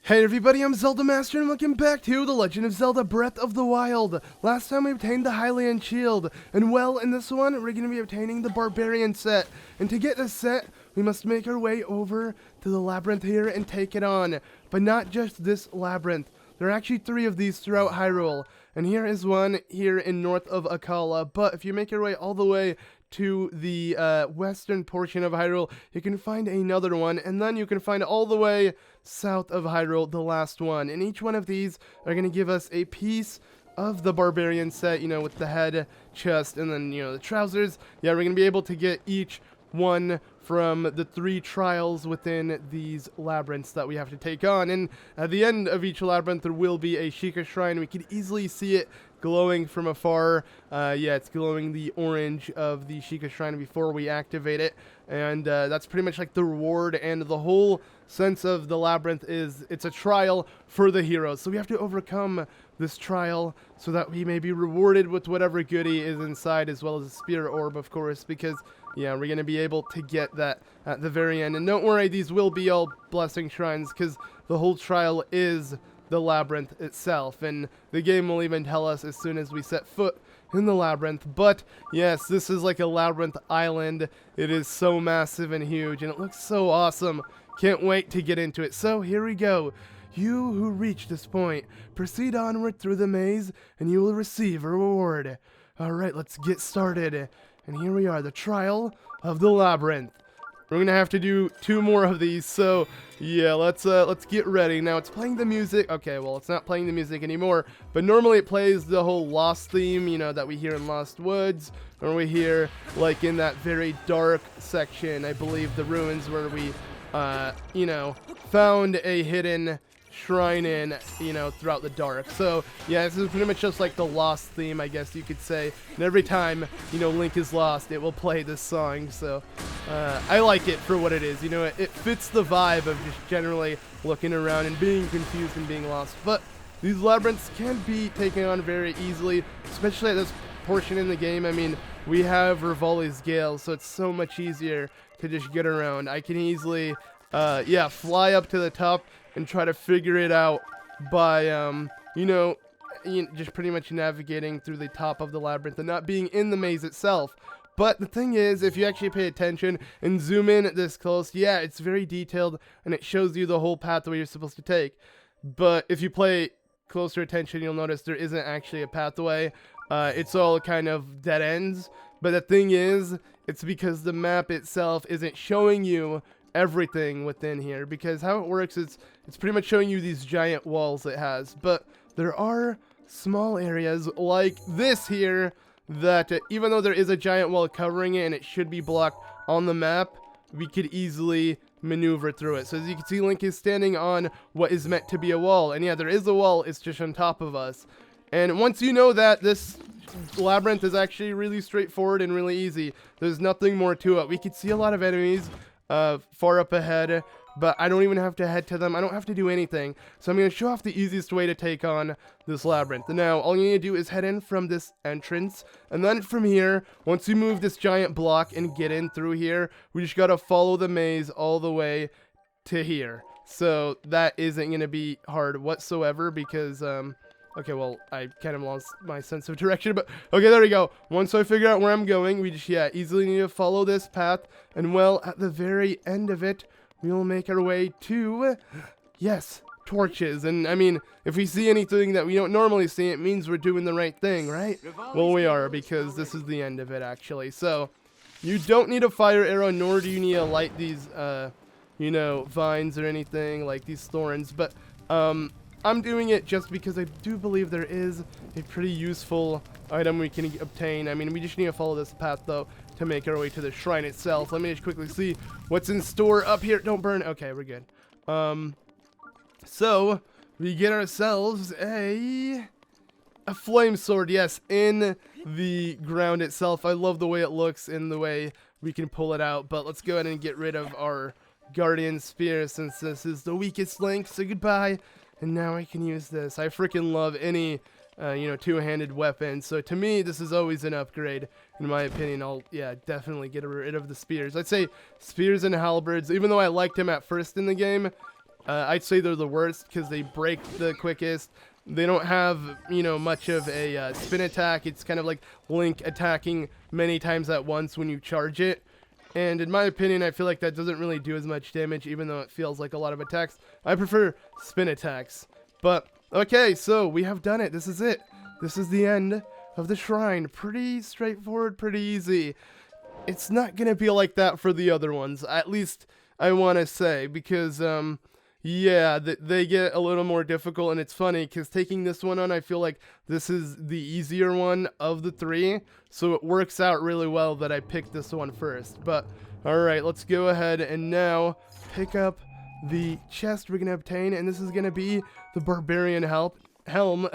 Hey everybody, I'm ZeldaMaster and welcome back to The Legend of Zelda Breath of the Wild. Last time we obtained the Hylian Shield, and well, in this one, we're going to be obtaining the Barbarian set. And to get this set, we must make our way over to the labyrinth here and take it on. But not just this labyrinth. There are actually 3 of these throughout Hyrule. And here is one here in north of OYAA. But if you make your way all the way to the western portion of Hyrule, you can find another one, and then you can find all the way south of Hyrule the last one. And each one of these are going to give us a piece of the Barbarian set, you know, with the head, chest, and then, you know, the trousers. Yeah, we're going to be able to get each one from the 3 trials within these labyrinths that we have to take on. And at the end of each labyrinth, there will be a Sheikah Shrine. We can easily see it glowing from afar. Yeah, it's glowing the orange of the Sheikah Shrine before we activate it. And that's pretty much like the reward, and the whole sense of the labyrinth is it's a trial for the heroes. So we have to overcome this trial so that we may be rewarded with whatever goodie is inside, as well as a spirit orb, of course, because yeah, we're going to be able to get that at the very end. And don't worry, these will be all blessing shrines, because the whole trial is the labyrinth itself, and the game will even tell us as soon as we set foot in the labyrinth. But yes, this is like a labyrinth island. It is so massive and huge, and it looks so awesome. Can't wait to get into it. So here we go. You who reach this point, proceed onward through the maze, and you will receive a reward. Alright, let's get started. And here we are, the trial of the labyrinth. We're gonna have to do 2 more of these, so yeah, let's get ready. Now it's playing the music. Okay, well, it's not playing the music anymore, but normally it plays the whole Lost theme, you know, that we hear in Lost Woods, or we hear like in that very dark section, I believe, the ruins where we you know, found a hidden shrine in, you know, throughout the dark. So yeah, this is pretty much just like the Lost theme, I guess you could say. And every time, you know, Link is lost, it will play this song. So I like it for what it is. You know, it fits the vibe of just generally looking around and being confused and being lost. But these labyrinths can be taken on very easily, especially at this portion in the game. I mean, we have Rivali's Gale, so it's so much easier to just get around. I can easily yeah, fly up to the top and try to figure it out by, you know, just pretty much navigating through the top of the labyrinth and not being in the maze itself. But the thing is, if you actually pay attention and zoom in this close, yeah, it's very detailed, and it shows you the whole pathway you're supposed to take. But if you pay closer attention, you'll notice there isn't actually a pathway. It's all kind of dead ends. But the thing is, it's because the map itself isn't showing you everything within here, because how it works is it's pretty much showing you these giant walls it has, but there are small areas like this here that even though there is a giant wall covering it and it should be blocked on the map, we could easily maneuver through it. So as you can see, Link is standing on what is meant to be a wall, and yeah, there is a wall, it's just on top of us. And once you know that, this labyrinth is actually really straightforward and really easy. There's nothing more to it. We could see a lot of enemies far up ahead, but I don't even have to head to them. I don't have to do anything. So I'm going to show off the easiest way to take on this labyrinth. Now, all you need to do is head in from this entrance, and then from here, once you move this giant block and get in through here, we just got to follow the maze all the way to here. So that isn't going to be hard whatsoever, because okay, well, I kind of lost my sense of direction, but okay, there we go. Once I figure out where I'm going, we just, yeah, easily need to follow this path, and well, at the very end of it, we will make our way to, yes, torches. And I mean, if we see anything that we don't normally see, it means we're doing the right thing, right? Well, we are, because this is the end of it, actually. So, you don't need a fire arrow, nor do you need to light these, you know, vines or anything, like these thorns, but, I'm doing it just because I do believe there is a pretty useful item we can obtain. I mean, we just need to follow this path, though, to make our way to the shrine itself. Let me just quickly see what's in store up here. Don't burn. Okay, we're good. So, we get ourselves a flame sword, yes, in the ground itself. I love the way it looks and the way we can pull it out, but let's go ahead and get rid of our Guardian Spear, since this is the weakest link, so goodbye. And now I can use this. I freaking love any, you know, two-handed weapon. So to me, this is always an upgrade. In my opinion, I'll, yeah, definitely get rid of the spears. I'd say spears and halberds, even though I liked him at first in the game, I'd say they're the worst because they break the quickest. They don't have, you know, much of a spin attack. It's kind of like Link attacking many times at once when you charge it. And in my opinion, I feel like that doesn't really do as much damage, even though it feels like a lot of attacks. I prefer spin attacks. But, okay, so we have done it. This is it. This is the end of the shrine. Pretty straightforward, pretty easy. It's not going to be like that for the other ones, at least I want to say, because, yeah, they get a little more difficult, and it's funny, because taking this one on, I feel like this is the easier one of the three, so it works out really well that I picked this one first. But, alright, let's go ahead and now pick up the chest we're going to obtain, and this is going to be the Barbarian Helm.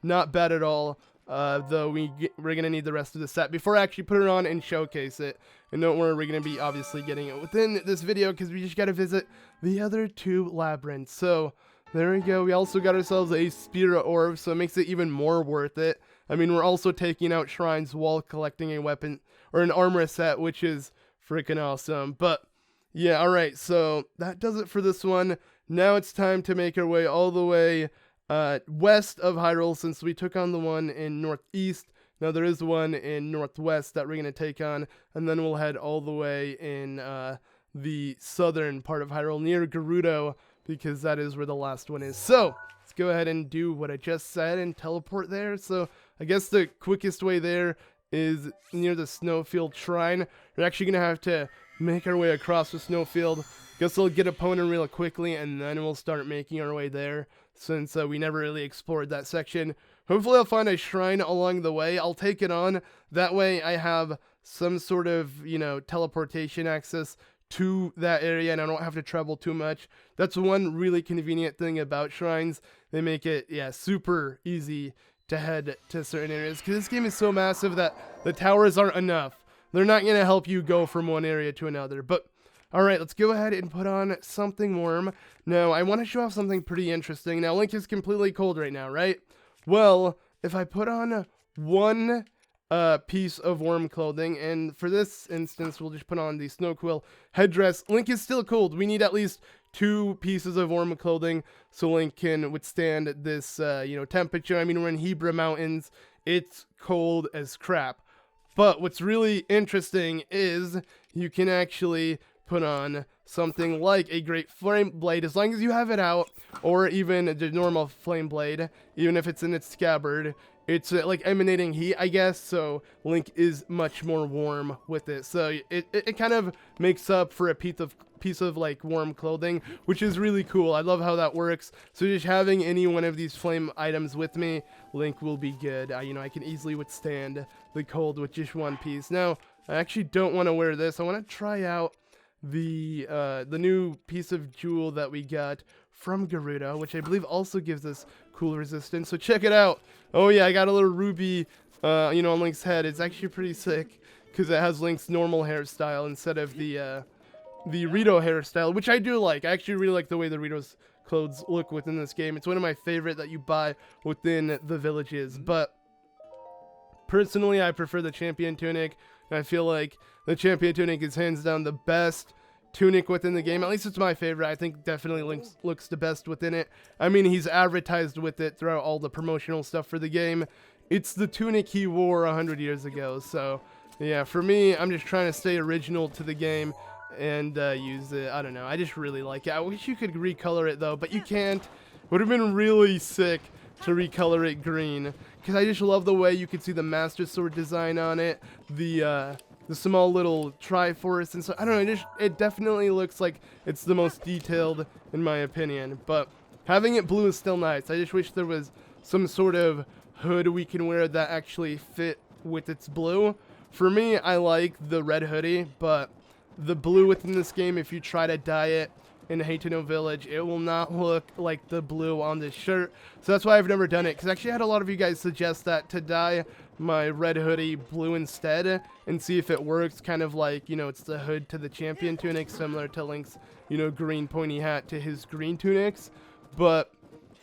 Not bad at all, though we're going to need the rest of the set before I actually put it on and showcase it. And don't worry, we're going to be obviously getting it within this video because we just got to visit the other two labyrinths. So, there we go. We also got ourselves a Spirit Orb, so it makes it even more worth it. I mean, we're also taking out shrines while collecting a weapon, or an armor set, which is freaking awesome. But, yeah, alright, so that does it for this one. Now it's time to make our way all the way west of Hyrule, since we took on the one in northeast. Now there is one in northwest that we're going to take on, and then we'll head all the way in the southern part of Hyrule near Gerudo, because that is where the last one is. So, let's go ahead and do what I just said and teleport there. So, I guess the quickest way there is near the Snowfield Shrine. We're actually going to have to make our way across the Snowfield. Guess we'll get opponent real quickly, and then we'll start making our way there, since we never really explored that section. Hopefully I'll find a shrine along the way. I'll take it on. That way I have some sort of, you know, teleportation access to that area, and I don't have to travel too much. That's one really convenient thing about shrines. They make it, yeah, super easy to head to certain areas, because this game is so massive that the towers aren't enough. They're not going to help you go from one area to another. But, alright, let's go ahead and put on something warm. Now, I want to show off something pretty interesting. Now, Link is completely cold right now, right? Well, if I put on one piece of warm clothing, and for this instance, we'll just put on the Snow Quill headdress, Link is still cold. We need at least 2 pieces of warm clothing so Link can withstand this, you know, temperature. I mean, we're in Hebra Mountains. It's cold as crap. But what's really interesting is you can actually put on something like a Great Flame Blade, as long as you have it out, or even the normal Flame Blade, even if it's in its scabbard. It's like emanating heat, I guess, so Link is much more warm with it. So it kind of makes up for a piece of like warm clothing, which is really cool. I love how that works. So just having any one of these flame items with me, Link will be good. You know, I can easily withstand the cold with just one piece. Now, I actually don't want to wear this. I want to try out the new piece of jewel that we got from Gerudo, which I believe also gives us cool resistance. So check it out. Oh yeah, I got a little ruby, you know, on Link's head. It's actually pretty sick because it has Link's normal hairstyle instead of the Rito hairstyle, which I do like. I actually really like the way the Rito's clothes look within this game. It's one of my favorite that you buy within the villages. But personally, I prefer the champion tunic. I feel like the champion tunic is hands down the best tunic within the game. At least it's my favorite. I think definitely Link looks the best within it. I mean, he's advertised with it throughout all the promotional stuff for the game. It's the tunic he wore 100 years ago. So, yeah, for me, I'm just trying to stay original to the game and use it. I don't know. I just really like it. I wish you could recolor it, though, but you can't. Would have been really sick to recolor it green, because I just love the way you can see the Master Sword design on it, the small little Triforce, and so I don't know, it definitely looks like it's the most detailed in my opinion. But having it blue is still nice. I just wish there was some sort of hood we can wear that actually fit with its blue. For me, I like the red hoodie, but the blue within this game, if you try to dye it in Haytano Village, it will not look like the blue on this shirt. So that's why I've never done it, because actually I had a lot of you guys suggest that to dye my red hoodie blue instead and see if it works, kind of like, you know, it's the hood to the champion tunic, similar to Link's, you know, green pointy hat to his green tunics. But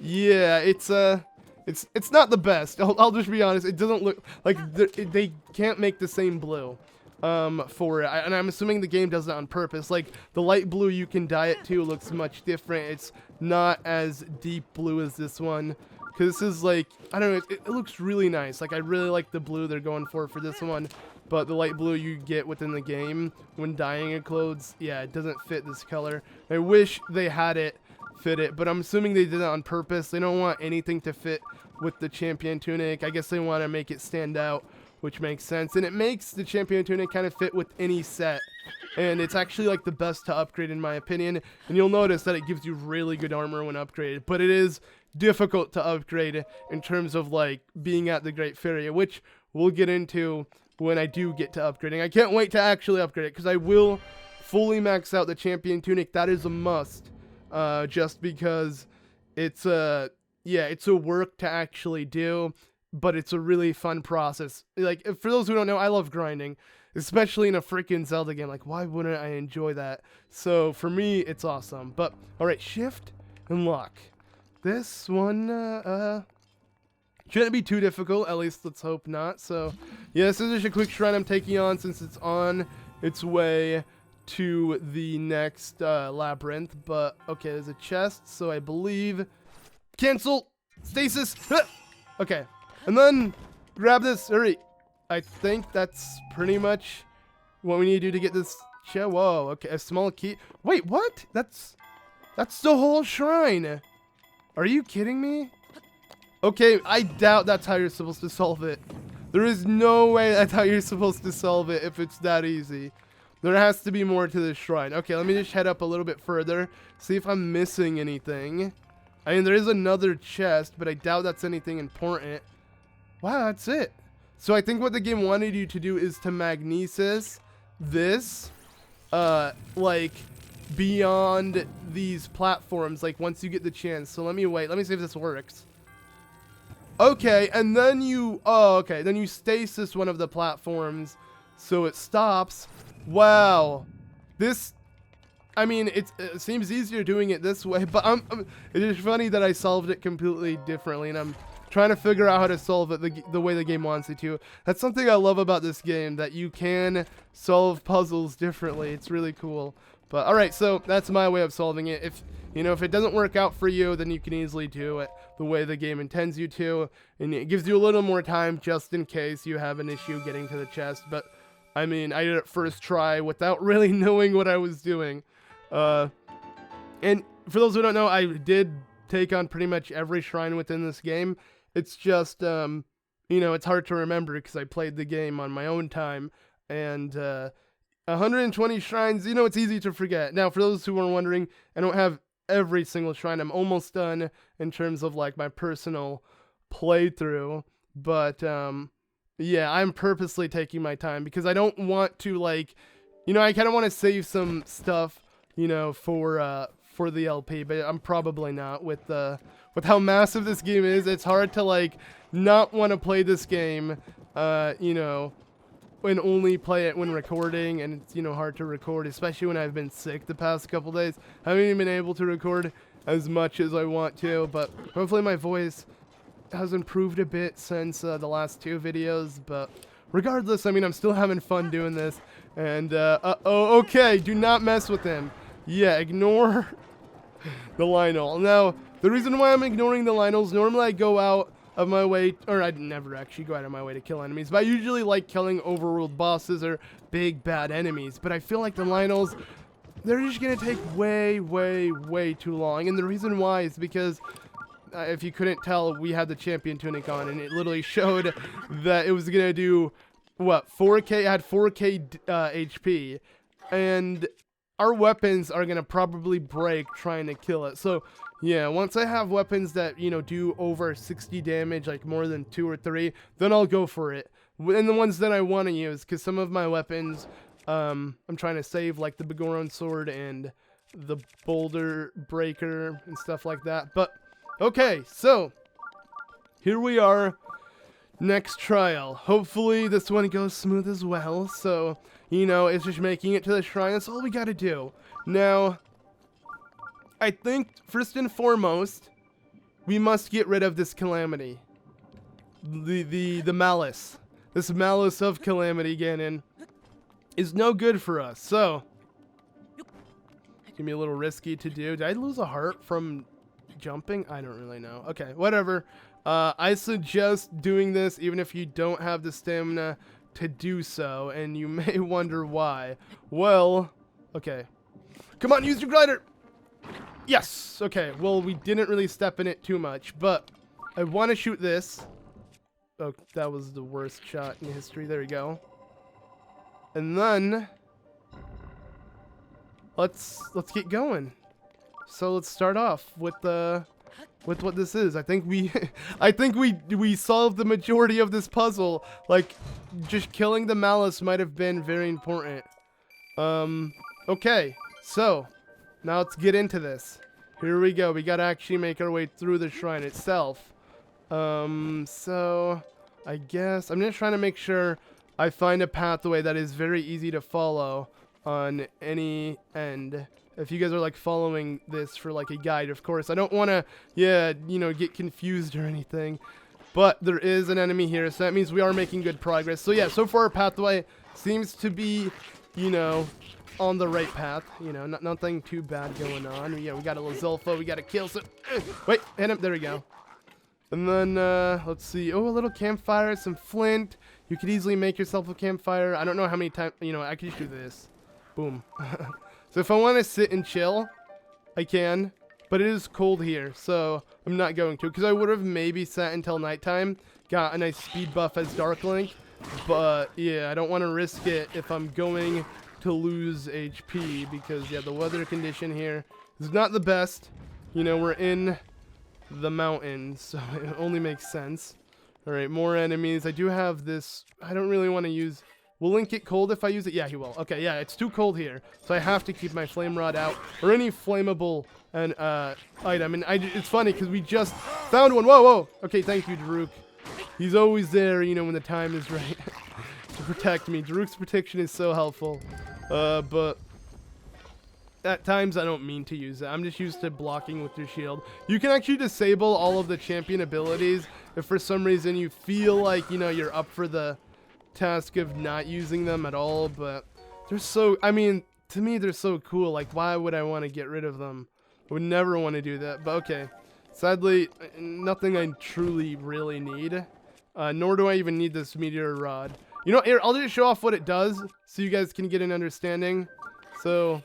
yeah, it's not the best. I'll just be honest. It doesn't look like they can't make the same blue. for it. And I'm assuming the game does it on purpose. Like, the light blue you can dye it to looks much different. It's not as deep blue as this one. Because this is like, I don't know, it looks really nice. Like, I really like the blue they're going for this one. But the light blue you get within the game when dyeing your clothes, yeah, it doesn't fit this color. I wish they had it fit it, but I'm assuming they did it on purpose. They don't want anything to fit with the champion tunic. I guess they want to make it stand out, which makes sense. And it makes the champion tunic kind of fit with any set. And it's actually like the best to upgrade in my opinion. And you'll notice that it gives you really good armor when upgraded. But it is difficult to upgrade in terms of like being at the Great Fairy, which we'll get into when I do get to upgrading. I can't wait to actually upgrade it because I will fully max out the champion tunic. That is a must, just because it's a work to actually do, but it's a really fun process. Like, for those who don't know, I love grinding, especially in a freaking Zelda game. Like, why wouldn't I enjoy that? So for me, it's awesome. But all right, shift and lock. This one shouldn't be too difficult, at least let's hope not. So, yeah, this is just a quick shrine I'm taking on since it's on its way to the next labyrinth. But, okay, there's a chest, so I believe... Cancel! Stasis! Okay, and then grab this. Hurry! I think that's pretty much what we need to do to get this... Whoa, okay, a small key. Wait, what? That's the whole shrine! Are you kidding me? Okay, I doubt that's how you're supposed to solve it. There is no way that's how you're supposed to solve it if it's that easy. There has to be more to this shrine. Okay, let me just head up a little bit further, see if I'm missing anything. I mean, there is another chest, but I doubt that's anything important. Wow, that's it. So I think what the game wanted you to do is to magnesis this, like, beyond these platforms, like, once you get the chance. So let me see if this works. Okay, and then you, then you stasis one of the platforms so it stops. Wow. This, I mean, it seems easier doing it this way, but it is funny that I solved it completely differently, and I'm trying to figure out how to solve it the way the game wants you to. That's something I love about this game, that you can solve puzzles differently. It's really cool. But, alright, so that's my way of solving it. If it doesn't work out for you, then you can easily do it the way the game intends you to, and it gives you a little more time just in case you have an issue getting to the chest. But I mean, I did it first try without really knowing what I was doing. And for those who don't know, I did take on pretty much every shrine within this game. It's just, it's hard to remember because I played the game on my own time, and 120 shrines, it's easy to forget. Now, for those who are wondering, I don't have every single shrine. I'm almost done in terms of like my personal playthrough, but yeah, I'm purposely taking my time because I don't want to, like, I kind of want to save some stuff, for the LP, but I'm probably not with how massive this game is. It's hard to like not want to play this game, and only play it when recording, and it's hard to record, especially when I've been sick the past couple days. I haven't even been able to record as much as I want to, but hopefully my voice has improved a bit since the last 2 videos. But regardless, I mean, I'm still having fun doing this, and okay, do not mess with him. Yeah, ignore the Lionel. Now, the reason why I'm ignoring the Lionels, normally I go out of my way, or I'd never actually go out of my way to kill enemies, but I usually like killing overworld bosses or big bad enemies. But I feel like the Lionels, they're just gonna take way, way, way too long. And the reason why is because, if you couldn't tell, we had the champion tunic on, and it literally showed that it was gonna do, what, 4k, it had 4k HP, and our weapons are gonna probably break trying to kill it. So yeah, once I have weapons that, do over 60 damage, like more than 2 or 3, then I'll go for it. And the ones that I want to use, because some of my weapons, I'm trying to save, like the Begoron sword and the boulder breaker and stuff like that. But, okay, so, here we are, next trial. Hopefully this one goes smooth as well. So, it's just making it to the shrine. That's all we gotta do. Now, I think, first and foremost, we must get rid of this Calamity. The malice. This malice of Calamity Ganon. is no good for us. So, it's gonna be a little risky to do. Did I lose a heart from jumping? I don't really know. Okay, whatever. I suggest doing this even if you don't have the stamina to do so, and you may wonder why. Well, okay. Come on, use your glider! Yes! Okay, well, we didn't really step in it too much, but I want to shoot this. Oh, that was the worst shot in history. There we go. And then let's get going. So let's start off with what this is. I think we solved the majority of this puzzle. Like, just killing the malice might have been very important. Okay, so now let's get into this. Here we go. We gotta actually make our way through the shrine itself. So I guess I'm just trying to make sure I find a pathway that is very easy to follow on any end. If you guys are like following this for like a guide, of course, I don't want to, get confused or anything. But there is an enemy here, so that means we are making good progress. So yeah, so far our pathway seems to be, on the right path. Nothing too bad going on. Yeah, we got a Lizulfa, we got to kill some. Wait, hit him. There we go. And then let's see. Oh, a little campfire, some flint. You could easily make yourself a campfire. I don't know how many times. I could just do this. Boom. So if I want to sit and chill, I can, but it is cold here, so I'm not going to, because I would have maybe sat until nighttime, got a nice speed buff as Dark Link, but yeah, I don't want to risk it if I'm going to lose HP, because yeah, the weather condition here is not the best. We're in the mountains, so it only makes sense. Alright, more enemies. I do have this. I don't really want to use. Will Link get cold if I use it? Yeah, he will. Okay, yeah, it's too cold here, so I have to keep my flame rod out, or any flammable item. And it's funny, because we just found one. Whoa, whoa. Okay, thank you, Daruk. He's always there, when the time is right to protect me. Daruk's protection is so helpful. But at times I don't mean to use it. I'm just used to blocking with your shield. You can actually disable all of the champion abilities if for some reason you feel like, you're up for the task of not using them at all, but they're so, to me they're so cool. Like, why would I want to get rid of them? I would never want to do that, but okay. Sadly, nothing I truly really need, nor do I even need this meteor rod. Here, I'll just show off what it does so you guys can get an understanding. So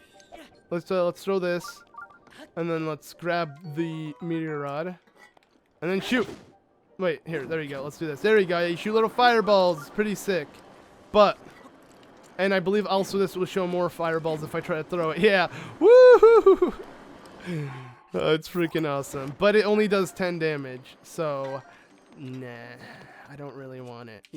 let's throw this, and then let's grab the meteor rod and then shoot. Wait, here, there you go. Let's do this. There you go. You shoot little fireballs. It's pretty sick. But, and I believe also this will show more fireballs if I try to throw it. Yeah. Woohoo! It's freaking awesome. But it only does 10 damage. So, nah. I don't really want it,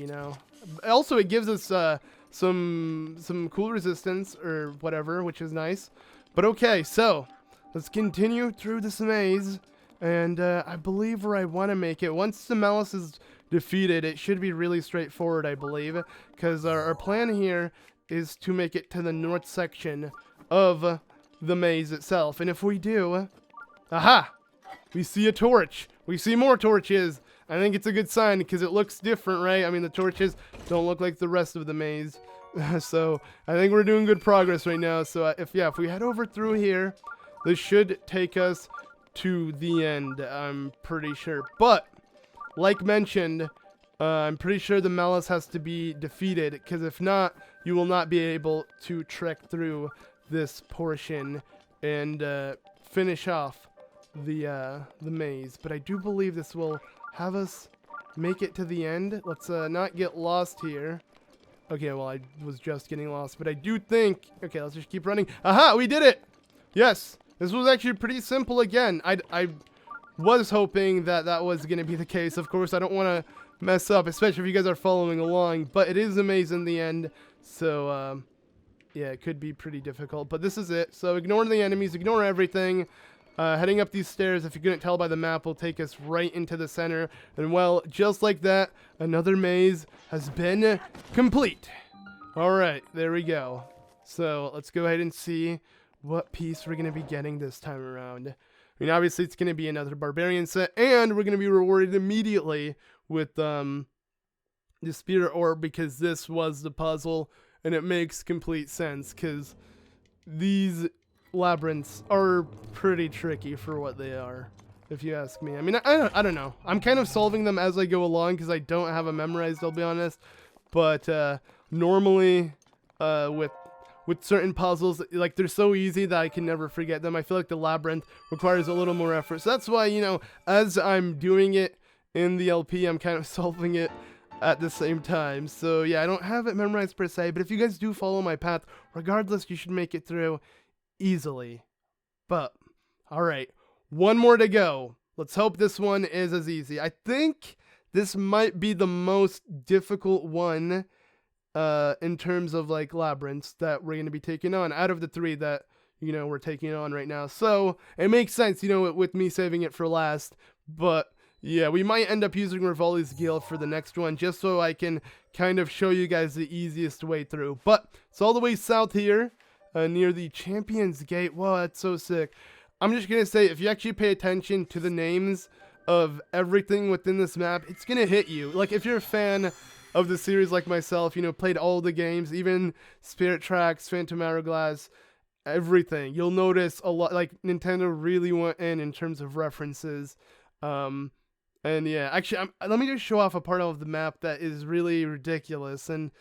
Also, it gives us some cool resistance or whatever, which is nice. But okay, so let's continue through this maze. And I believe where I want to make it, once the Malice is defeated, it should be really straightforward, I believe. Because our plan here is to make it to the north section of the maze itself. And if we do, aha! We see a torch. We see more torches. I think it's a good sign because it looks different, right? The torches don't look like the rest of the maze. So I think we're doing good progress right now. So if we head over through here, this should take us to the end, I'm pretty sure. But like mentioned, I'm pretty sure the Malice has to be defeated, because if not, you will not be able to trek through this portion and finish off the maze. But I do believe this will have us make it to the end. Let's not get lost here. Okay, well, I was just getting lost, but I do think. Okay, let's just keep running. Aha, we did it. Yes. This was actually pretty simple again. I was hoping that was going to be the case. Of course, I don't want to mess up, especially if you guys are following along. But it is a maze in the end. So, yeah, it could be pretty difficult. But this is it. So ignore the enemies. Ignore everything. Heading up these stairs, if you couldn't tell by the map, will take us right into the center. And, well, just like that, another maze has been complete. All right, there we go. So let's go ahead and see what piece we're going to be getting this time around. Obviously, it's going to be another Barbarian set, and we're going to be rewarded immediately with the Spirit Orb, because this was the puzzle, and it makes complete sense because these labyrinths are pretty tricky for what they are, if you ask me. I mean, I don't know. I'm kind of solving them as I go along because I don't have them memorized, I'll be honest. But normally with certain puzzles, like, they're so easy that I can never forget them. I feel like the labyrinth requires a little more effort. So that's why, you know, as I'm doing it in the LP, I'm kind of solving it at the same time. So yeah, I don't have it memorized per se, but if you guys do follow my path, regardless, you should make it through easily. But all right, one more to go. Let's hope this one is as easy. I think this might be the most difficult one in terms of like labyrinths that we're going to be taking on out of the 3 that, you know, we're taking on right now. So it makes sense, you know, with me saving it for last. But yeah, we might end up using Rivali's Guild for the next one, just so I can kind of show you guys the easiest way through. But it's all the way south here, near the Champion's Gate. Whoa, that's so sick. I'm just going to say, if you actually pay attention to the names of everything within this map, it's going to hit you. Like, if you're a fan of the series like myself, you know, played all the games, even Spirit Tracks, Phantom Hourglass, everything, you'll notice a lot, like, Nintendo really went in terms of references. And yeah, actually, let me just show off a part of the map that is really ridiculous, and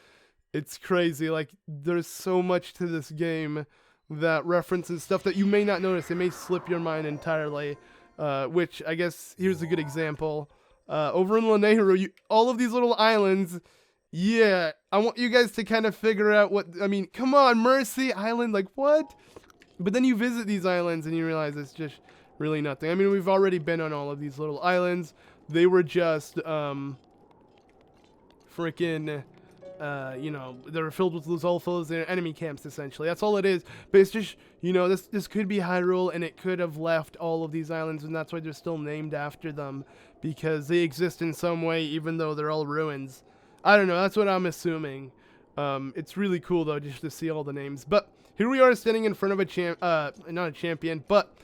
it's crazy. Like, there's so much to this game that references stuff that you may not notice. It may slip your mind entirely, which I guess here's a good example. Over in Lanayru, all of these little islands, yeah, I want you guys to kind of figure out what, I mean, come on, Mercy Island, like, what? But then you visit these islands and you realize it's just really nothing. I mean, we've already been on all of these little islands. They were just, freaking, you know, they were filled with Luzolfos and enemy camps, essentially. That's all it is. But it's just, you know, this could be Hyrule, and it could have left all of these islands, and that's why they're still named after them, because they exist in some way, even though they're all ruins. I don't know, that's what I'm assuming. It's really cool, though, just to see all the names. But here we are standing in front of not a champion, but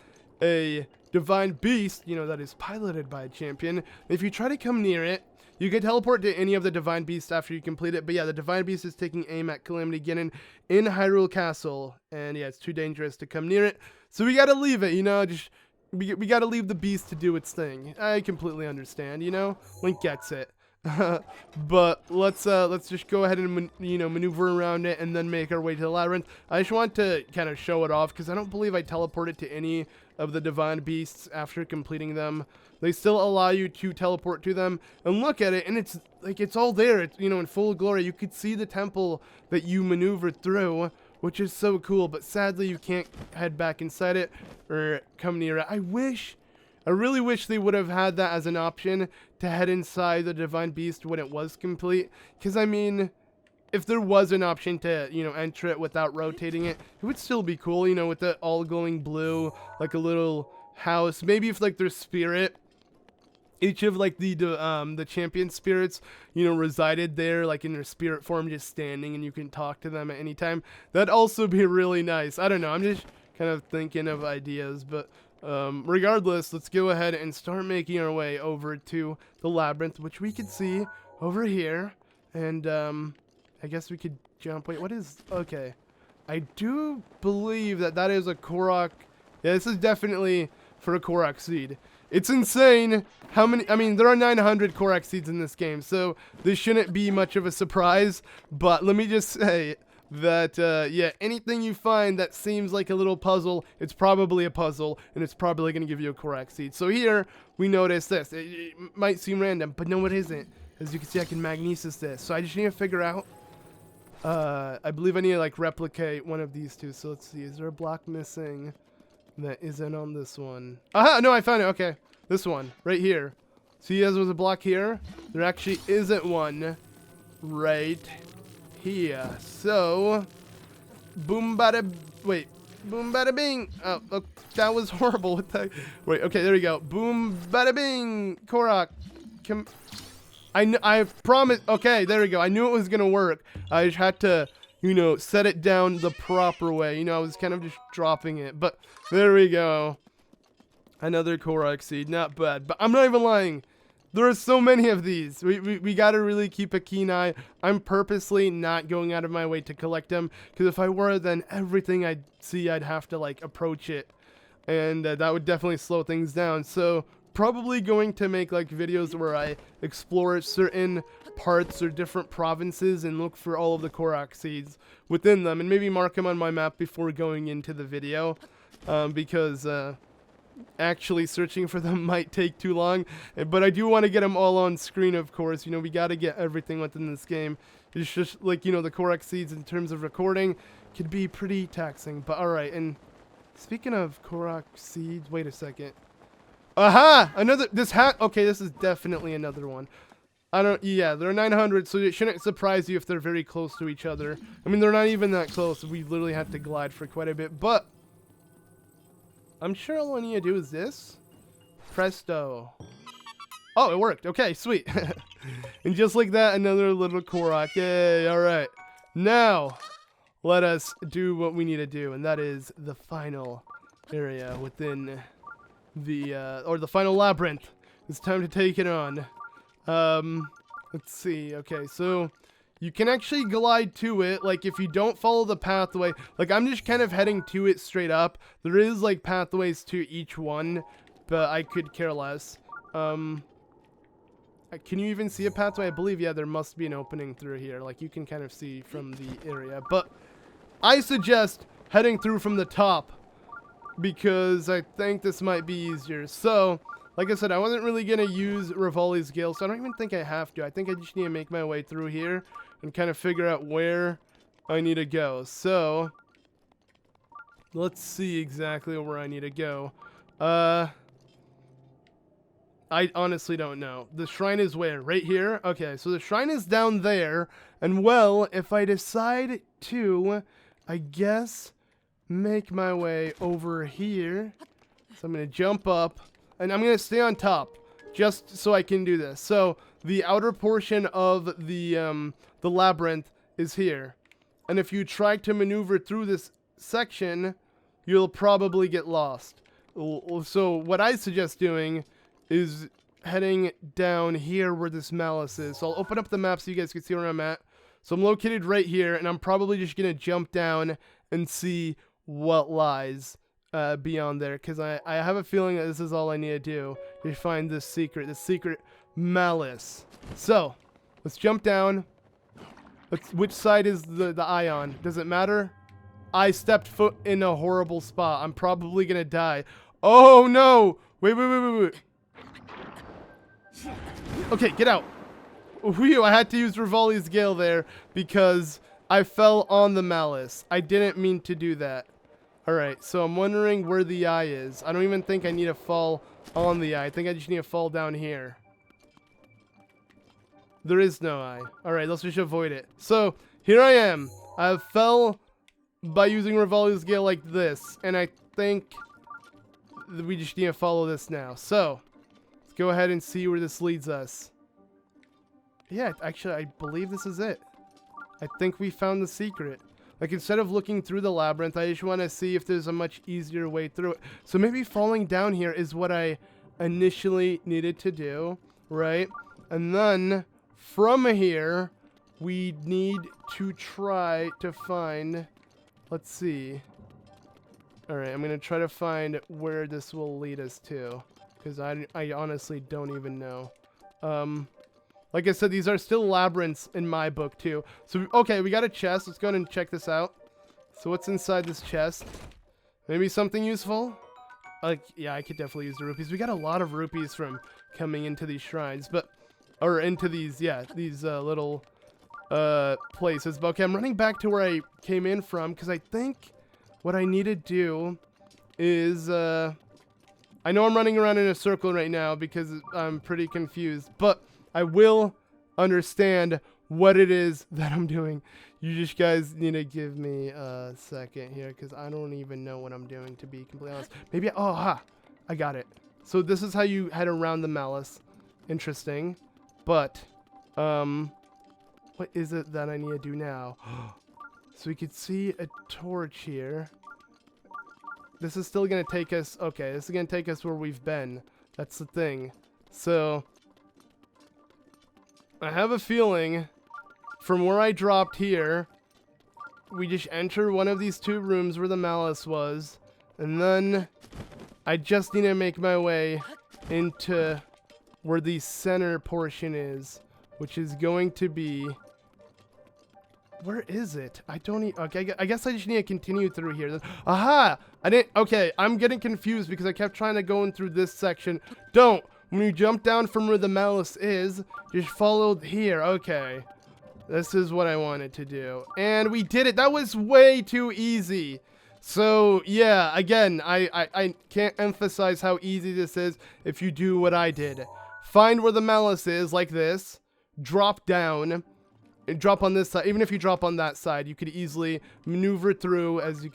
a divine beast, you know, that is piloted by a champion. If you try to come near it, you can teleport to any of the divine beasts after you complete it. But yeah, the divine beast is taking aim at Calamity Ganon in Hyrule Castle, and yeah, it's too dangerous to come near it, so we gotta leave it, you know. Just we gotta leave the beast to do its thing. I completely understand, you know, Link gets it. But let's just go ahead and maneuver around it and then make our way to the labyrinth. I just want to kind of show it off because I don't believe I teleported to any of the divine beasts after completing them. They still allow you to teleport to them and look at it, and it's like it's all there. It's, you know, in full glory. You could see the temple that you maneuvered through, which is so cool. But sadly, you can't head back inside it or come near it. I really wish they would have had that as an option to head inside the divine beast when it was complete. Because, I mean, if there was an option to, you know, enter it without rotating it, it would still be cool, you know, with the all glowing blue, like a little house. Maybe if, like, their spirit, each of, like, the champion spirits, you know, resided there, like, in their spirit form, just standing, and you can talk to them at any time. That'd also be really nice. I don't know. I'm just kind of thinking of ideas, but regardless, let's go ahead and start making our way over to the labyrinth, which we can see over here. And I guess we could jump. Wait, what is... Okay. I do believe that is a Korok. Yeah, this is definitely for a Korok seed. It's insane how many... I mean, there are 900 Korok seeds in this game, so this shouldn't be much of a surprise. But let me just say that, yeah, anything you find that seems like a little puzzle, it's probably a puzzle, and it's probably going to give you a Korok seed. So here, we notice this. It might seem random, but no, it isn't. As you can see, I can magnesis this. So I just need to figure out... I believe I need to, like, replicate one of these two. So let's see. Is there a block missing that isn't on this one? Aha! No, I found it. Okay. This one. Right here. See, as there was a block here? There actually isn't one right here. So... Boom bada... Wait. Boom bada bing! Oh, look, that was horrible. What the... Wait, okay, there we go. Boom bada bing! Korok. I promise. Okay, there we go. I knew it was gonna work. I just had to, you know, set it down the proper way. You know, I was kind of just dropping it, but there we go. Another Korok seed, not bad. But I'm not even lying. There are so many of these. We got to really keep a keen eye. I'm purposely not going out of my way to collect them, because if I were, then everything I'd see, I'd have to like approach it, and that would definitely slow things down. So probably going to make like videos where I explore certain parts or different provinces and look for all of the Korok seeds within them, and maybe mark them on my map before going into the video, because actually searching for them might take too long, but I do want to get them all on screen, of course. You know, we got to get everything within this game. It's just like, you know, the Korok seeds in terms of recording could be pretty taxing. But alright, and speaking of Korok seeds, wait a second. Aha! Another, this hat, okay, this is definitely another one. Yeah, they're 900, so it shouldn't surprise you if they're very close to each other. I mean, they're not even that close. We literally had to glide for quite a bit, but I'm sure all I need to do is this. Presto. Oh, it worked. Okay, sweet. And just like that, another little Korok. Yay, alright. Now, let us do what we need to do, and that is the final area within the, or the final labyrinth. It's time to take it on. Let's see. Okay, so you can actually glide to it, like if you don't follow the pathway. Like I'm just kind of heading to it straight up. There is like pathways to each one, but I could care less. Can you even see a pathway? I believe, yeah, there must be an opening through here. Like you can kind of see from the area, but I suggest heading through from the top because I think this might be easier. So like I said, I wasn't really going to use Rivali's Gale, so I don't even think I have to. I think I just need to make my way through here and kind of figure out where I need to go. So, let's see exactly where I need to go. I honestly don't know. The shrine is where? Right here? Okay, so the shrine is down there. And well, if I decide to, I guess, make my way over here. So I'm going to jump up. And I'm going to stay on top, just so I can do this. So, the outer portion of the labyrinth is here. And if you try to maneuver through this section, you'll probably get lost. So, what I suggest doing is heading down here where this malice is. So, I'll open up the map so you guys can see where I'm at. So, I'm located right here, and I'm probably just going to jump down and see what lies beyond there, because I have a feeling that this is all I need to do to find this secret malice. So let's jump down. Which side is the eye on? Does it matter? I stepped foot in a horrible spot. I'm probably gonna die. Oh no! Wait. Okay, get out. Whew, I had to use Rivali's Gale there because I fell on the malice. I didn't mean to do that. Alright, so I'm wondering where the eye is. I don't even think I need to fall on the eye. I think I just need to fall down here. There is no eye. Alright, let's just avoid it. So, here I am. I fell by using Rivali's Gale like this. And I think we just need to follow this now. So, let's go ahead and see where this leads us. Yeah, actually, I believe this is it. I think we found the secret. Like, instead of looking through the labyrinth, I just want to see if there's a much easier way through it. So maybe falling down here is what I initially needed to do, right? And then, from here, we need to try to find... Let's see. Alright, I'm going to try to find where this will lead us to. Because I honestly don't even know. Like I said, these are still labyrinths in my book, too. So, okay, we got a chest. Let's go ahead and check this out. So, what's inside this chest? Maybe something useful? Like, yeah, I could definitely use the rupees. We got a lot of rupees from coming into these shrines. Or into these, yeah, these little places. But, okay, I'm running back to where I came in from. Because I think what I need to do is... I know I'm running around in a circle right now because I'm pretty confused. But... I will understand what it is that I'm doing. You just guys need to give me a second here because I don't even know what I'm doing, to be completely honest. Maybe, oh, ha, I got it. So this is how you head around the malice. Interesting. But, what is it that I need to do now? So we could see a torch here. This is still going to take us, okay, this is going to take us where we've been. That's the thing. So... I have a feeling from where I dropped here, we just enter one of these 2 rooms where the malice was, and then I just need to make my way into where the center portion is, which is going to be... Where is it? I don't need... Okay, I guess I just need to continue through here. Aha! I didn't... Okay, I'm getting confused because I kept trying to go in through this section. Don't! When you jump down from where the malice is, just follow here. Okay. This is what I wanted to do. And we did it! That was way too easy! So, yeah, again, I can't emphasize how easy this is if you do what I did. Find where the malice is, like this. Drop down. And drop on this side. Even if you drop on that side, you could easily maneuver through. As you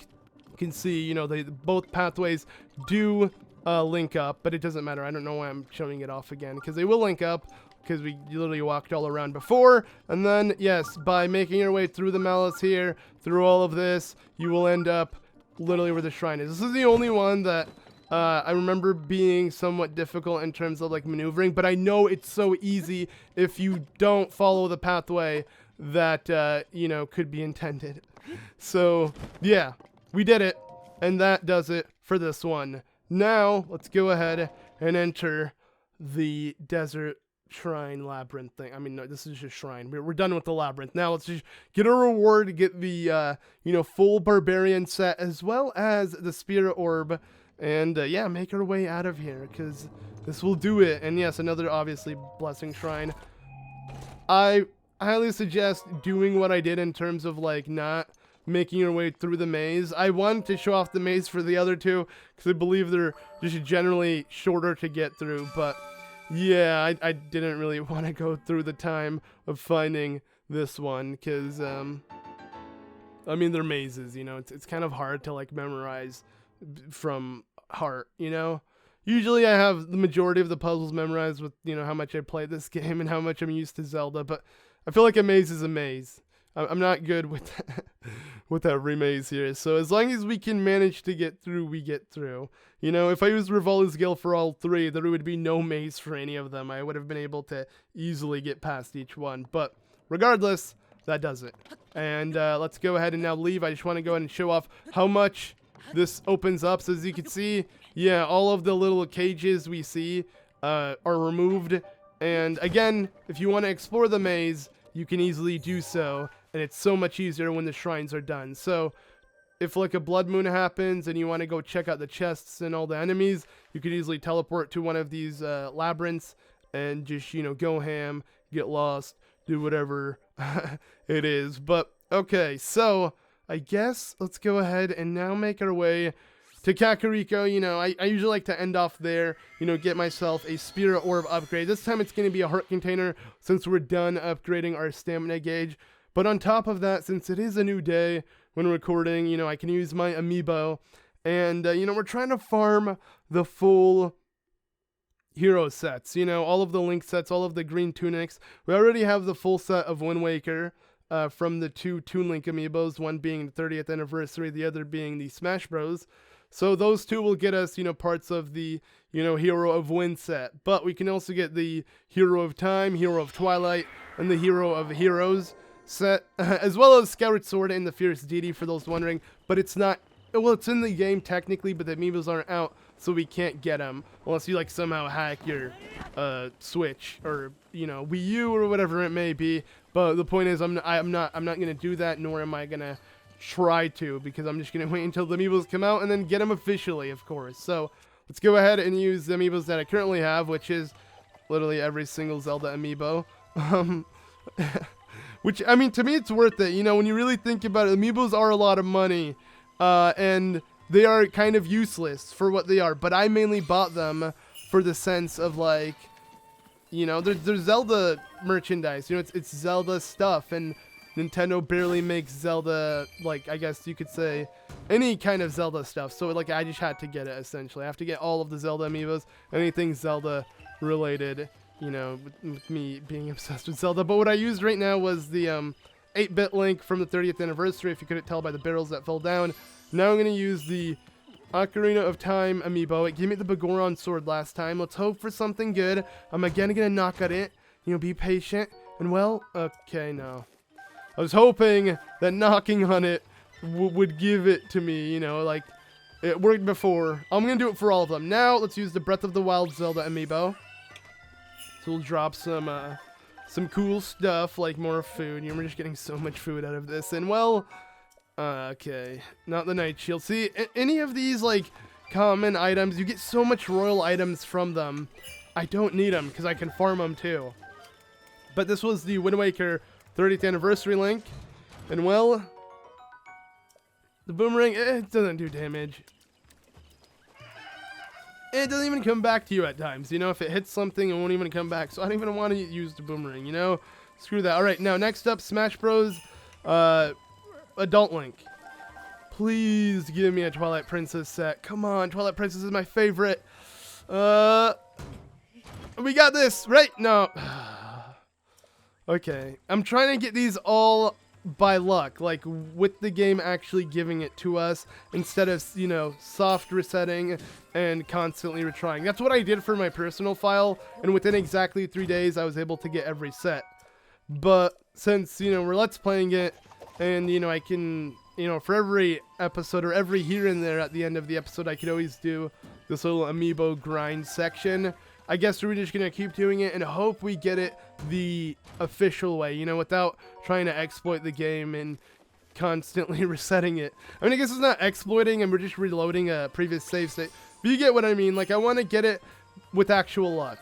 can see, you know, both pathways do link up, but it doesn't matter. I don't know why I'm showing it off again, because they will link up, because we literally walked all around before. And then, yes, by making your way through the malice here, through all of this, you will end up literally where the shrine is. This is the only one that I remember being somewhat difficult in terms of like maneuvering, but I know it's so easy if you don't follow the pathway that, you know, could be intended. So, yeah, we did it, and that does it for this one. Now, let's go ahead and enter the desert shrine labyrinth thing. I mean, no, this is just shrine. We're done with the labyrinth. Now, let's just get a reward, get the, you know, full barbarian set, as well as the spirit orb, and, yeah, make our way out of here, because this will do it. And, yes, another, obviously, blessing shrine. I highly suggest doing what I did in terms of, like, not making your way through the maze. I wanted to show off the maze for the other 2, because I believe they're just generally shorter to get through, but yeah, I didn't really want to go through the time of finding this one, because, I mean, they're mazes, you know, it's kind of hard to, like, memorize from heart, you know? Usually I have the majority of the puzzles memorized with, you know, how much I play this game and how much I'm used to Zelda, but I feel like a maze is a maze. I'm not good with that, with every maze here, so as long as we can manage to get through, we get through. You know, if I used Rivali's Gale for all 3, there would be no maze for any of them. I would have been able to easily get past each one, but regardless, that does it. And let's go ahead and now leave. I just want to go ahead and show off how much this opens up. So as you can see, yeah, all of the little cages we see are removed. And again, if you want to explore the maze, you can easily do so, and it's so much easier when the shrines are done. So if like a blood moon happens and you want to go check out the chests and all the enemies, you can easily teleport to one of these labyrinths and just, you know, go ham, get lost, do whatever it is. But okay, so I guess let's go ahead and now make our way to Kakariko. You know, I usually like to end off there, you know, get myself a spirit orb upgrade. This time it's going to be a heart container since we're done upgrading our stamina gauge. But on top of that, since it is a new day when recording, you know, I can use my amiibo. And, you know, we're trying to farm the full hero sets, you know, all of the Link sets, all of the green tunics. We already have the full set of Wind Waker from the 2 Toon Link amiibos, one being the 30th anniversary, the other being the Smash Bros. So those 2 will get us, you know, parts of the, you know, Hero of Wind set. But we can also get the Hero of Time, Hero of Twilight, and the Hero of Heroes set, as well as Skyward Sword and the Fierce Deity for those wondering. But it's not, well, it's in the game technically, but the amiibos aren't out, so we can't get them unless you like somehow hack your Switch or, you know, Wii U or whatever it may be. But the point is, I'm not gonna do that, nor am I gonna try to, because I'm just gonna wait until the amiibos come out and then get them officially, of course. So let's go ahead and use the amiibos that I currently have, which is literally every single Zelda amiibo. Which, I mean, to me it's worth it. You know, when you really think about it, amiibos are a lot of money, and they are kind of useless for what they are. But I mainly bought them for the sense of, like, you know, there's Zelda merchandise. You know, it's Zelda stuff, and Nintendo barely makes Zelda, like, I guess you could say, any kind of Zelda stuff. So, like, I just had to get it, essentially. I have to get all of the Zelda amiibos, anything Zelda related, you know, with me being obsessed with Zelda. But what I used right now was the 8-bit Link from the 30th anniversary, if you couldn't tell by the barrels that fell down. Now I'm going to use the Ocarina of Time amiibo. It gave me the Bagoron sword last time. Let's hope for something good. I'm again going to knock at it. You know, be patient. And well, okay, no. I was hoping that knocking on it would give it to me, you know, like it worked before. I'm gonna do it for all of them. Now, let's use the Breath of the Wild Zelda amiibo. So we'll drop some cool stuff, like more food. You know, we're just getting so much food out of this. And well, okay, not the Night Shield. See, any of these, like, common items, you get so much royal items from them. I don't need them, because I can farm them too. But this was the Wind Waker 30th Anniversary Link. And well, the boomerang, it doesn't do damage. It doesn't even come back to you at times. You know, if it hits something, it won't even come back. So I don't even want to use the boomerang, you know? Screw that. Alright, now next up, Smash Bros. Adult Link. Please give me a Twilight Princess set. Come on, Twilight Princess is my favorite. We got this, right? No. Okay. I'm trying to get these all by luck, like with the game actually giving it to us instead of, you know, soft resetting and constantly retrying. That's what I did for my personal file, and within exactly 3 days I was able to get every set. But since, you know, we're let's playing it, and, you know, I can, you know, for every episode or every here and there at the end of the episode, I could always do this little amiibo grind section. I guess we're just going to keep doing it and hope we get it the official way, you know, without trying to exploit the game and constantly resetting it. I mean, I guess it's not exploiting and we're just reloading a previous save state. But you get what I mean. Like, I want to get it with actual luck.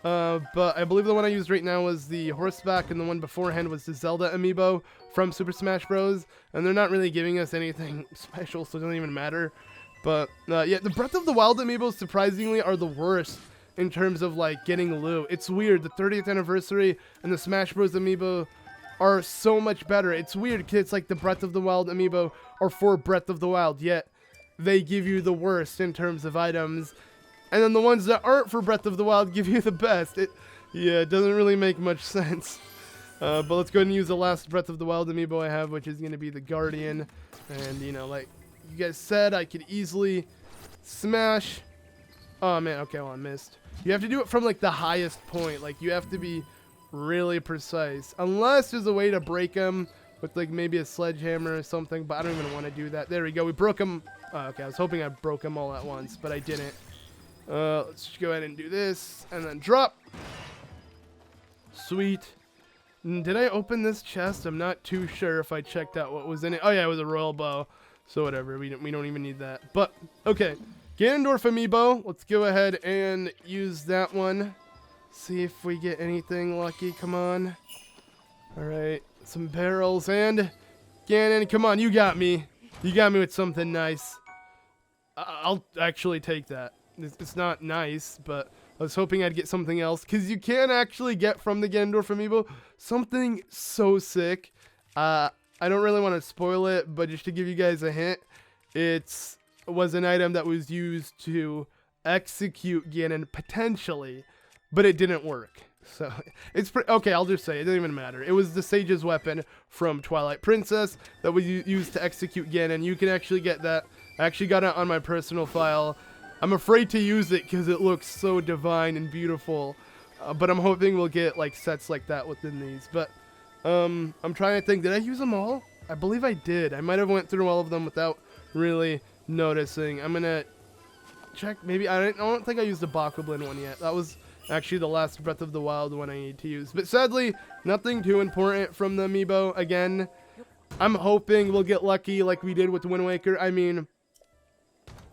But I believe the one I used right now was the horseback, and the one beforehand was the Zelda amiibo from Super Smash Bros. And they're not really giving us anything special, so it doesn't even matter. But, yeah, the Breath of the Wild amiibos, surprisingly, are the worst in terms of, like, getting loot. It's weird. The 30th anniversary and the Smash Bros. Amiibo are so much better. It's weird because it's like the Breath of the Wild amiibo are for Breath of the Wild, yet they give you the worst in terms of items. And then the ones that aren't for Breath of the Wild give you the best. It doesn't really make much sense. But let's go ahead and use the last Breath of the Wild amiibo I have, which is going to be the Guardian. And, you know, like you guys said, I could easily smash. Oh, man. Okay, well, I missed. You have to do it from, like, the highest point. Like, you have to be really precise. Unless there's a way to break them with, like, maybe a sledgehammer or something. But I don't even want to do that. There we go. We broke them. Oh, okay, I was hoping I broke them all at once, but I didn't. Let's just go ahead and do this. And then drop. Sweet. Did I open this chest? I'm not too sure if I checked out what was in it. Oh, yeah, it was a royal bow. So whatever. We don't even need that. But, okay. Ganondorf amiibo. Let's go ahead and use that one. See if we get anything lucky. Come on. Alright. Some barrels. And Ganon, come on. You got me. You got me with something nice. I'll actually take that. It's not nice, but I was hoping I'd get something else. Because you can actually get from the Ganondorf amiibo something so sick. I don't really want to spoil it, but just to give you guys a hint, it was an item that was used to execute Ganon potentially, but it didn't work. So it's okay. I'll just say it doesn't even matter. It was the Sage's weapon from Twilight Princess that was used to execute Ganon. You can actually get that. I actually got it on my personal file. I'm afraid to use it because it looks so divine and beautiful, but I'm hoping we'll get like sets like that within these. But I'm trying to think. Did I use them all? I believe I did. I might have went through all of them without really noticing. I'm gonna check. Maybe I don't think I used the Bokoblin one yet. That was actually the last Breath of the Wild one I need to use. But sadly, nothing too important from the amiibo. Again, I'm hoping we'll get lucky like we did with the Wind Waker. I mean,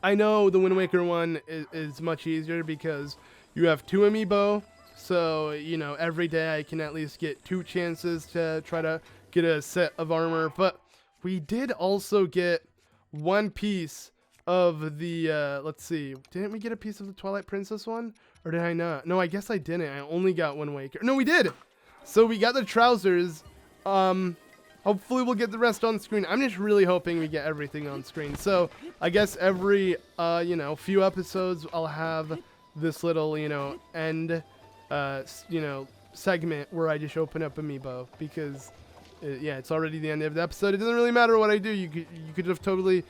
I know the Wind Waker one is much easier because you have 2 amiibo. So, you know, every day I can at least get 2 chances to try to get a set of armor. But we did also get 1 piece of the, let's see. Didn't we get a piece of the Twilight Princess one? Or did I not? No, I guess I didn't. I only got Wind Waker. No, we did! So we got the trousers. Hopefully we'll get the rest on screen. I'm just really hoping we get everything on screen. So I guess every, you know, few episodes I'll have this little, you know, end, you know, segment where I just open up amiibo. Because, yeah, it's already the end of the episode. It doesn't really matter what I do. You could have totally,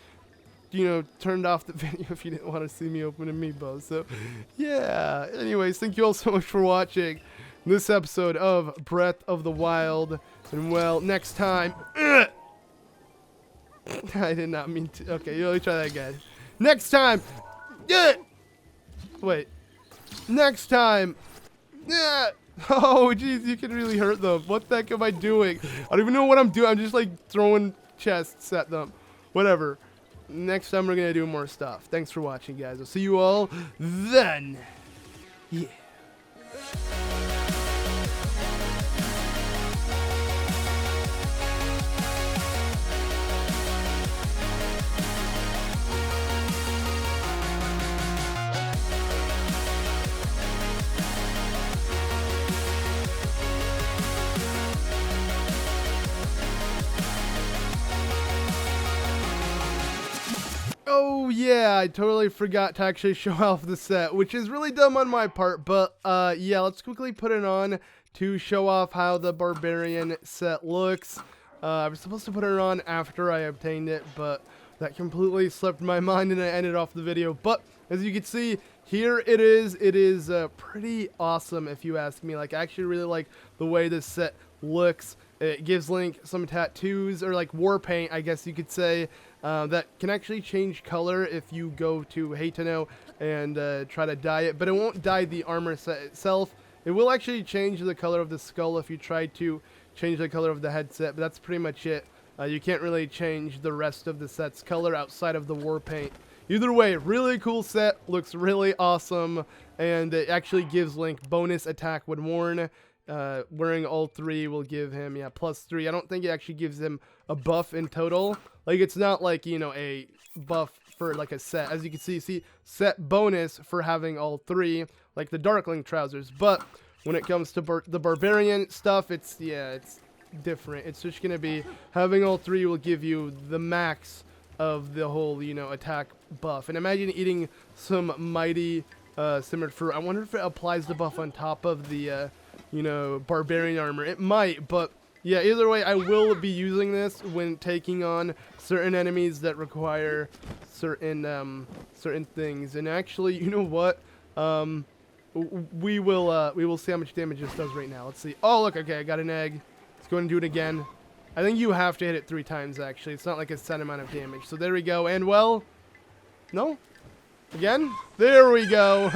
you know, turned off the video if you didn't want to see me open amiibo. So, yeah. Anyways, thank you all so much for watching. this episode of Breath of the Wild. And well, next time... I did not mean to... Okay, let me try that again. Next time... Wait. Next time... Oh, jeez, you can really hurt them. What the heck am I doing? I don't even know what I'm doing. I'm just, like, throwing chests at them. Whatever. Next time, we're going to do more stuff. Thanks for watching, guys. I'll see you all then. Yeah. Oh yeah, I totally forgot to actually show off the set, which is really dumb on my part, but yeah, let's quickly put it on to show off how the Barbarian set looks. I was supposed to put it on after I obtained it, but that completely slipped my mind and I ended off the video. But as you can see, here it is. It is pretty awesome if you ask me. Like, I actually really like the way this set looks. It gives Link some tattoos, or like war paint, I guess you could say, that can actually change color if you go to Haytano and try to dye it. But it won't dye the armor set itself. It will actually change the color of the skull if you try to change the color of the headset, but that's pretty much it. You can't really change the rest of the set's color outside of the war paint. Either way, really cool set, looks really awesome, and it actually gives Link bonus attack when worn. Wearing all three will give him, yeah, +3. I don't think it actually gives him a buff in total. Like, it's not like, you know, a buff for like a set. As you can see set bonus for having all three, like the Darkling trousers. But when it comes to the Barbarian stuff, it's different. It's just gonna be having all three will give you the max of the whole, you know, attack buff. And imagine eating some mighty simmered fruit. I wonder if it applies the buff on top of the you know, Barbarian armor. It might, but yeah, either way, I will be using this when taking on certain enemies that require certain things. And actually, you know what? We will see how much damage this does right now. Let's see. Oh, look, okay, I got an egg. Let's go and do it again. I think you have to hit it 3 times, actually. It's not like a set amount of damage. So there we go. And, well, no? Again? There we go.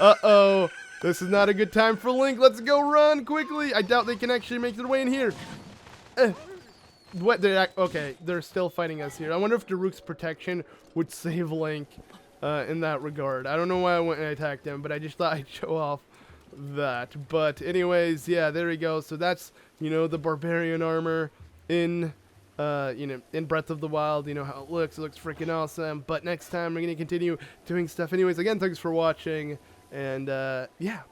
Uh-oh. This is not a good time for Link. Let's go run quickly. I doubt they can actually make their way in here. What? Okay, they're still fighting us here. I wonder if Daruk's protection would save Link in that regard. I don't know why I went and attacked them, but I just thought I'd show off that. But anyways, yeah, there we go. So that's, you know, the Barbarian armor in you know, in Breath of the Wild. You know how it looks. It looks freaking awesome. But next time we're going to continue doing stuff. Anyways, again, thanks for watching. And, yeah.